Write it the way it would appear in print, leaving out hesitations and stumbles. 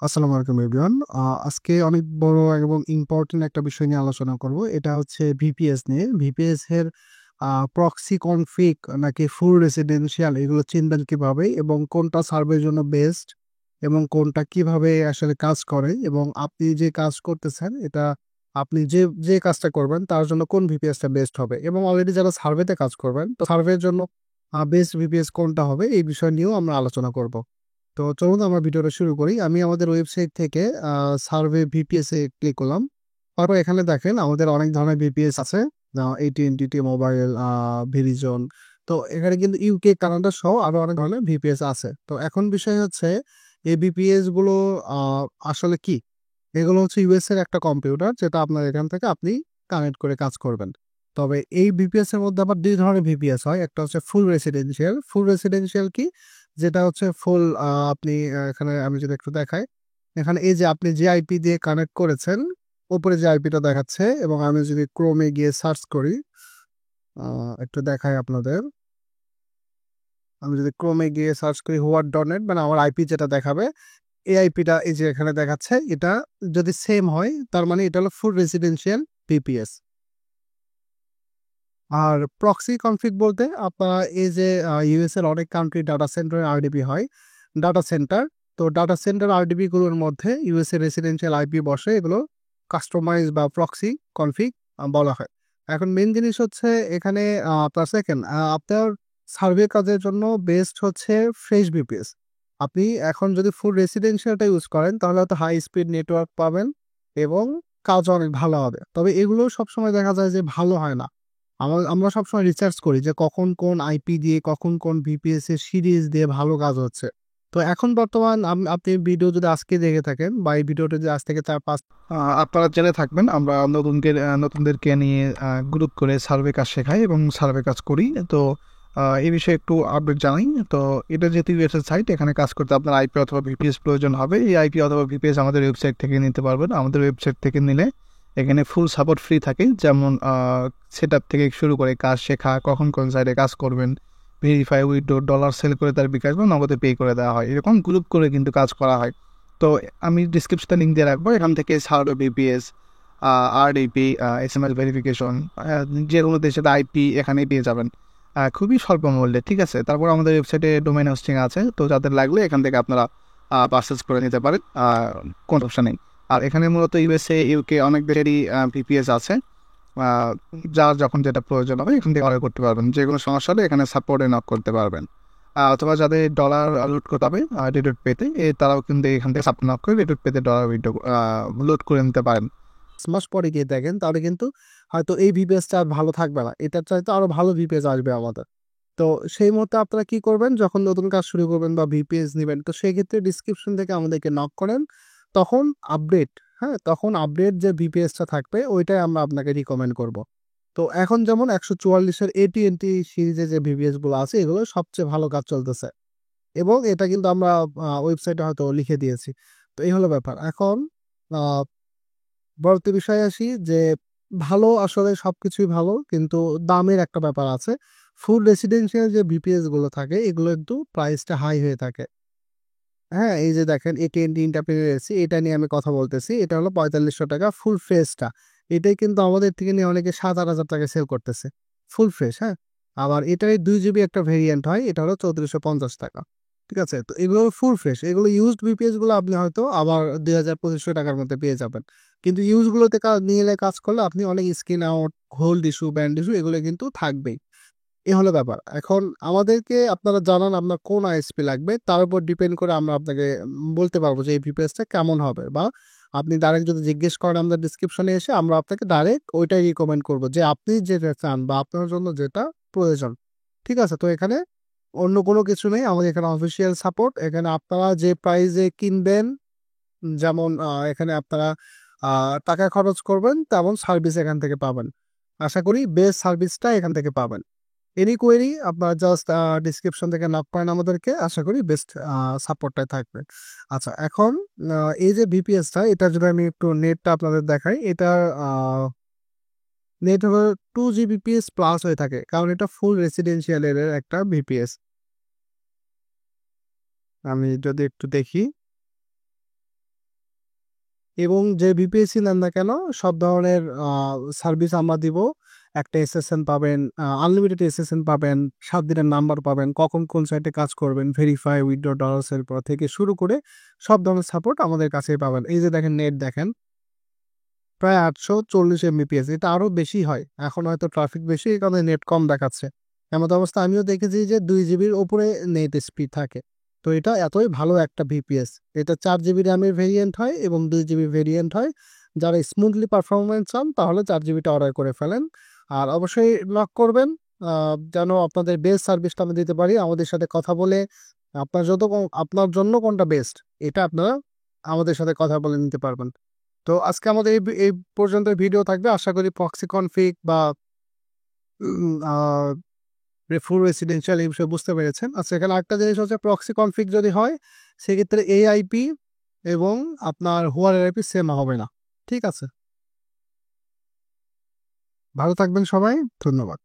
আসসালামু আলাইকুম এভরিওয়ান। আজকে অনেক বড় এবং ইম্পর্টেন্ট একটা বিষয় নিয়ে আলোচনা করব। এটা হচ্ছে ভিপিএস নিয়ে। ভিপিএস এর প্রক্সি কনফিগ নাকি ফুল রেসিডেন্সিয়াল এগুলো চিনবেন কিভাবে এবং কোনটা সার্ভের জন্য বেস্ট এবং কোনটা কিভাবে আসলে কাজ করে এবং আপনি যে কাজ করতেছেন এটা আপনি যে যে কাজটা করবেন তার জন্য কোন ভিপিএসটা বেস্ট হবে এবং অলরেডি যারা সার্ভেতে কাজ করবেন তো সার্ভের জন্য বেস্ট ভিপিএস কোনটা হবে এই বিষয় নিয়েও আমরা আলোচনা করব। তো চলুন আমরা ভিডিওটা শুরু করি। আমি আমাদের ওয়েবসাইট থেকে সার্ভে ভিপিএস এ ক্লিক করলাম। তারপর এখানে দেখেন আমাদের অনেক ধরনের ভিপিএস আছে। AT&T, T-Mobile, Verizon. তো এখানে কিন্তু ইউকে, কানাডা সহ আরো অনেক ধরনের ভিপিএস আছে। তো এখন বিষয় হচ্ছে এই ভিপিএস গুলো আসলে কি? এগুলো হচ্ছে ইউএস এর একটা কম্পিউটার যেটা আপনার এখান থেকে আপনি কানেক্ট করে কাজ করবেন। তবে এই ভিপিএস এর মধ্যে আবার দুই ধরনের ভিপিএস হয়। একটা হচ্ছে ফুল রেসিডেন্সিয়াল। ফুল রেসিডেন্সিয়াল কি? যেটা হচ্ছে ফুল আপনি এখানে আমি যদি একটু দেখাই, এখানে এই যে আপনি যে আইপি দিয়ে কানেক্ট করেছেন, উপরে যে আইপিটা দেখাচ্ছে এবং আমি যদি ক্রোমে গিয়ে সার্চ করি, একটু দেখাই আপনাদের। আমি যদি ক্রোমে গিয়ে সার্চ করি হোয়াট.নেট, মানে আমার আইপি যেটা দেখাবে এই আইপিটা এই যে এখানে দেখাচ্ছে, এটা যদি সেম হয় তার মানে এটা হলো ফুল রেসিডেন্সিয়াল ভিপিএস। আর প্রক্সি কনফিগ বলতে আপনারা এই যে ইউএস এর অনেক কান্ট্রি ডাটা সেন্টার আরডিবি হয়, ডাটা সেন্টার। তো ডাটা সেন্টার আরডিবি গুলোর মধ্যে ইউএস এর রেসিডেন্সিয়াল আইপি বসে, এগুলো কাস্টমাইজ বা প্রক্সি কনফিগ বলা হয়। এখন মেন জিনিস হচ্ছে এখানে আপনার সেকেন্ড আপনার সার্ভে কাজের জন্য বেস্ট হচ্ছে ফ্রেশ ভিপিএস। আপনি এখন যদি ফুল রেসিডেন্সিয়ালটা ইউজ করেন তাহলে হয়তো হাই স্পিড নেটওয়ার্ক পাবেন এবং কাজ অনেক ভালো হবে। তবে এগুলো সবসময় দেখা যায় যে ভালো হয় না। আমরা সবসময় রিসার্চ করি যে কখন কোন আইপি দিয়ে কখন কোন ভিপিএস এর সিরিজ দিয়ে ভালো কাজ হচ্ছে। তো এখন বর্তমান আপনি ভিডিও যদি আজকে দেখে থাকেন বা এই ভিডিওটা যদি আজ থেকে 4-5 আপনারা জেনে থাকবেন, আমরা নতুনদেরকে নিয়ে গ্রুপ করে সার্ভে কাজ শেখাই এবং সার্ভে কাজ করি। তো এই বিষয়ে একটু আপডেট জানাই। তো এটা যেহেতু ইউএসএর সাইট, এখানে কাজ করতে আপনার আইপি অথবা ভিপিএস প্রয়োজন হবে। এই আইপি অথবা ভিপিএস আমাদের ওয়েবসাইট থেকে নিতে পারবেন। আমাদের ওয়েবসাইট থেকে নিলে এখানে ফুল সাপোর্ট ফ্রি থাকে, যেমন সেট আপ থেকে শুরু করে কাজ শেখা, কখন কোন সাইডে কাজ করবেন, ভেরিফাই, উইথড্র, ডলার সেল করে তার বিকাশ বা নগদে পে করে দেওয়া হয়। এরকম গ্রুপ করে কিন্তু কাজ করা হয়। তো আমি ডিসক্রিপশনে লিঙ্ক দিয়ে রাখবো, এখান থেকে survey BPS, RDP, SMS verification, যে কোনো দেশের আইপি এখানেই পেয়ে যাবেন খুবই স্বল্প মূল্যে। ঠিক আছে, তারপর আমাদের ওয়েবসাইটে ডোমেইন হোস্টিং আছে, তো যাদের লাগলে এখান থেকে আপনারা পারচেস করে নিতে পারেন, কোনো সমস্যা নেই। আর এখানে মূলত ইউএসএ, ইউকে অনেক দেশেরই ভিপিএস আছে। আহ, যার যখন যেটা প্রয়োজন হবে এখান থেকে অর্ডার করতে পারবেন। যে কোনো সমস্যা হলে এখানে সাপোর্টে নক করতে পারবেন। অথবা যাদের ডলার লোড করতে হবে রেডুট পেতে, তারাও কিন্তু এখান থেকে সাপোর্ট নক করে রেডুট পেতে ডলার উইথড্র লোড করে নিতে পারেন। মাস পরে গিয়ে দেখেন তাহলে কিন্তু হয়তো এই ভিপিএসটা আর ভালো থাকবে না, এটার চাইতে আরো ভালো ভিপিএস আসবে আমাদের। তো সেই মুহূর্তে আপনারা কি করবেন, যখন নতুন কাজ শুরু করবেন বা ভিপিএস নেবেন, তো সেই ক্ষেত্রে ডিসক্রিপশন থেকে আমাদেরকে নক করেন। তখন আপডেট, হ্যাঁ, তখন আপডেট যে ভিপিএসটা থাকবে ওইটাই আমরা আপনাকে রিকমেন্ড করব। তো এখন যেমন 144-এর AT&T সিরিজে যে ভিপিএস গুলো আছে এগুলো সবচেয়ে ভালো কাজ চলতেছে এবং এটা কিন্তু আমরা ওয়েবসাইটে হয়তো লিখে দিয়েছি। তো এই হলো ব্যাপার। এখন আহ পরবর্তী বিষয়ে আসি যে ভালো, আসলে সবকিছুই ভালো কিন্তু দামের একটা ব্যাপার আছে। ফুল রেসিডেন্সিয়াল যে ভিপিএস গুলো থাকে এগুলো একটু প্রাইসটা হাই হয়ে থাকে। হ্যাঁ, এই যে দেখেন AT&T ইন্টারপ্রিনার, এটা নিয়ে আমি কথা বলতেছি, এটা হলো 4500 টাকা ফুল ফ্রেশটা। এটাই কিন্তু আমাদের থেকে নিয়ে অনেকে 7-8 হাজার টাকা সেল করতেছে ফুল ফ্রেশ। হ্যাঁ, আবার এটাই 2 জিবি একটা ভেরিয়েন্ট হয়, এটা হলো 3450 টাকা। ঠিক আছে, তো এগুলো ফুল ফ্রেশ। এগুলো ইউজড বিপিএস গুলো আপনি হয়তো আবার 2500 টাকার মধ্যে পেয়ে যাবেন। কিন্তু ইউজ গুলোতে নিয়ে কাজ করলে আপনি অনেক screen out, hold issue, band issue এগুলো কিন্তু থাকবেই। এ হলো ব্যাপার। এখন আমাদেরকে আপনারা জানান আপনার কোন আইএসপি লাগবে, তার উপর ডিপেন্ড করে আমরা আপনাকে বলতে পারবো যে এই ভিপিএসটা কেমন হবে। বা আপনি ডাইরেক্ট যদি জিজ্ঞেস করেন আমাদের ডিসক্রিপশনে এসে, আমরা আপনাকে ডাইরেক্ট ওইটাই রিকমেন্ড করবো যে আপনি যেটা চান বা আপনার জন্য যেটা প্রয়োজন। ঠিক আছে, তো এখানে অন্য কোনো কিছু নেই, আমাদের এখানে অফিসিয়াল সাপোর্ট। এখানে আপনারা যে প্রাইজে কিনবেন, যেমন এখানে আপনারা টাকা খরচ করবেন তেমন সার্ভিস এখান থেকে পাবেন। আশা করি বেস্ট সার্ভিসটা এখান থেকে পাবেন। এনি কোয়েরি আপনারা জাস্ট ডিসক্রিপশন থেকে নক করেন আমাদেরকে, আশা করি বেস্ট সাপোর্টটাই থাকবে। আচ্ছা, এখন এই যে ভিপিএসটা, এটা যদি আমি একটু নেটটা আপনাদের দেখাই, এটা নেট হবে 2 Gbps প্লাস হয়ে থাকে, কারণ এটা ফুল রেসিডেন্সিয়ালের একটা ভিপিএস। আমি যদি একটু দেখি, এবং যে ভিপিএসই নেন না কেন সব ধরনের সার্ভিস আমরা দিব। একটা এসএসএন পাবেন, আনলিমিটেড এসএসএন পাবেন, 7 দিনের নাম্বার পাবেন, কখন কোন সাইটে কাজ করবেন, ভেরিফাই, উইথড্র ডলার্সের পর থেকে শুরু করে সব ধরনের সাপোর্ট আমাদের কাছেই পাবেন। এই যে দেখেন নেট দেখেন প্রায় 840 এমবিপিএস, এটা আরও বেশি হয়, এখন হয়তো ট্রাফিক বেশি এই কারণে নেট কম দেখাচ্ছে। এমন অবস্থা আমিও দেখেছি যে 2 জিবির ওপরে নেট স্পিড থাকে। তো এটা এতই ভালো একটা ভিপিএস। এটা 4 জিবি র্যামের ভেরিয়েন্ট হয় এবং 2 জিবি ভেরিয়েন্ট হয়। যারা স্মুথলি পারফরমেন্স চান তাহলে 4 জিবিটা অর্ডার করে ফেলেন। আর অবশ্যই লক করবেন যেন আপনাদের বেস্ট সার্ভিসটা আমি দিতে পারি। আমাদের সাথে কথা বলে আপনার জন্য কোনটা বেস্ট এটা আপনারা আমাদের সাথে কথা বলে নিতে পারবেন। তো আজকে আমাদের এই পর্যন্ত ভিডিও থাকবে। আশা করি প্রক্সি কনফিগ বা ফুল রেসিডেন্সিয়াল এই বিষয়ে বুঝতে পেরেছেন। আচ্ছা, এখানে একটা জিনিস হচ্ছে প্রক্সি কনফিগ যদি হয় সেক্ষেত্রে এআইপি এবং আপনার হুয়ার আইপি সেম হবে না। ঠিক আছে, ভালো থাকবেন সবাই, ধন্যবাদ।